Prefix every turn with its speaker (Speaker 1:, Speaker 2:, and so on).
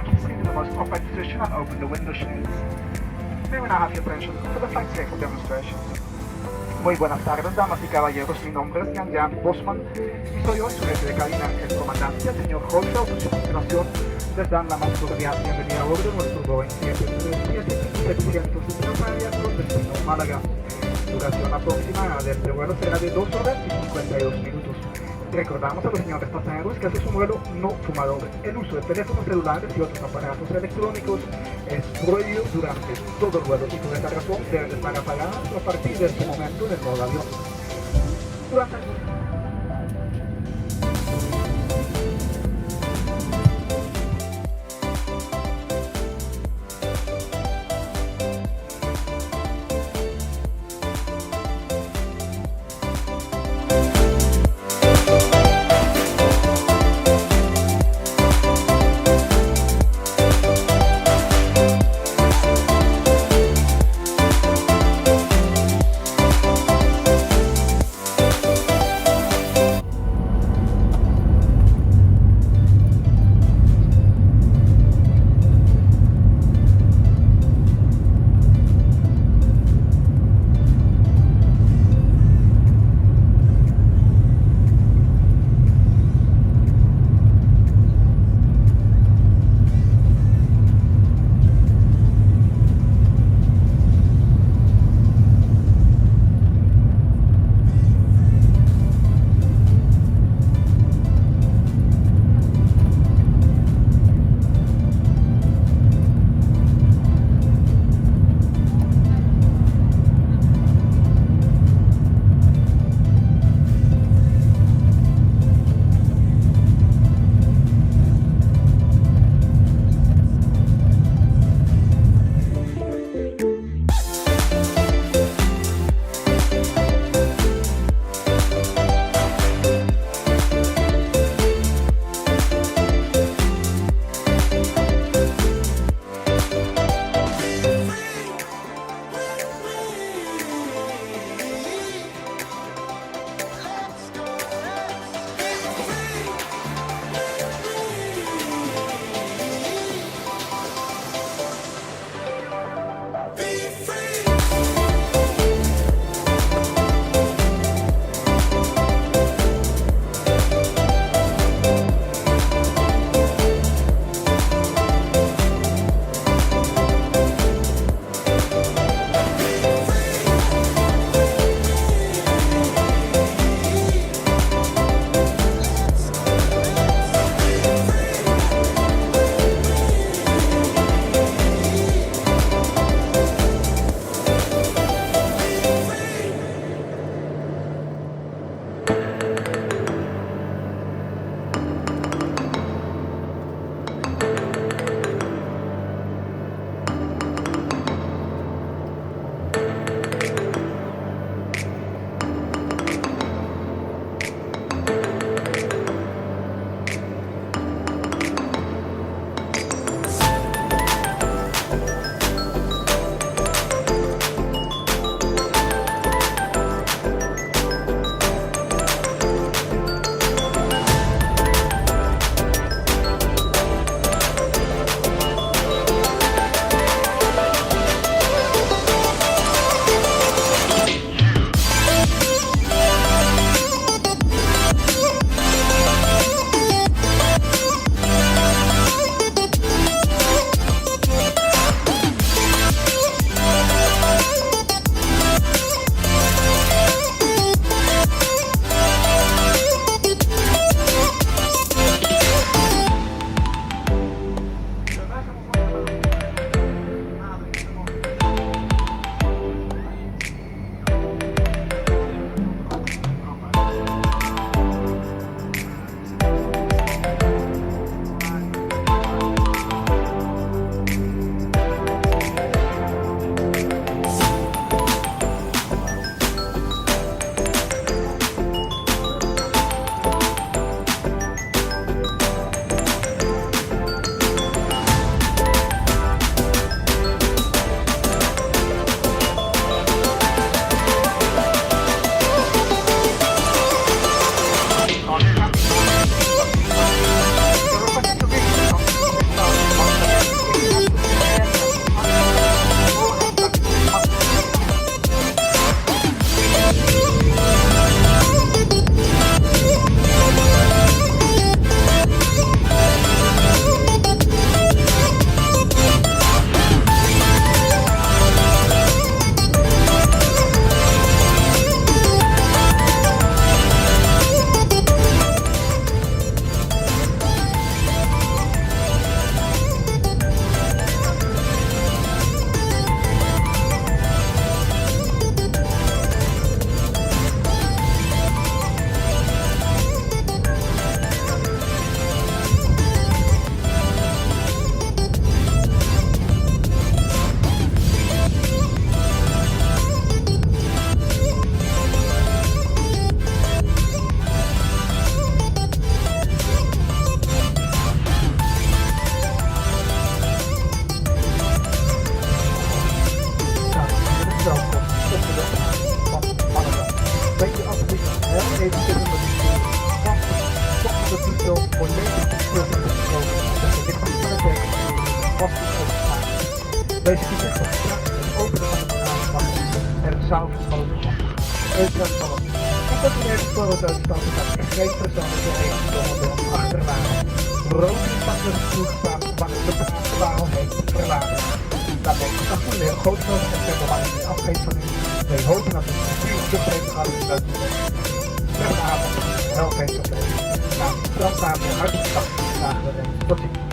Speaker 1: back your seat in the most upright position and open the window shades. May we now have your attention for the flight safety demonstration. Muy buenas tardes, damas y caballeros. Mi nombre es Jan Bosman y soy hoy su jefe de cabina. El comandante, el señor Jorge, a continuación les dan la más cordial bienvenida a bordo de nuestro Boeing 737-723 con destino Málaga. Duración aproximada de este vuelo será de 2 horas y 52 minutos. Recordamos a los señores pasajeros que hace su vuelo no fumador. El uso de teléfonos celulares y otros aparatos electrónicos es prohibido durante todo el vuelo y por esta razón deben estar apagadas a partir de este momento en el modo avión. Durante el vast is openstaan. Deze gezicht van straks het openen van de bagagewacht en het zout boven de uitgang van het gecontroleerde vooruituitstappen dat er geen personen doorheen door achterlaten. Rood is van de toegestaan wanneer de bagagewagen heeft verlaten. Daarmee is dat volledig groot nodig en verder wanneer u afgeeft van u. Wij hopen dat het natuurlijk teruggeven gaat in uit de weg. Slechte avond, HV5023. Namens Transavia hartelijk dank voor de vragen. Tot ziens.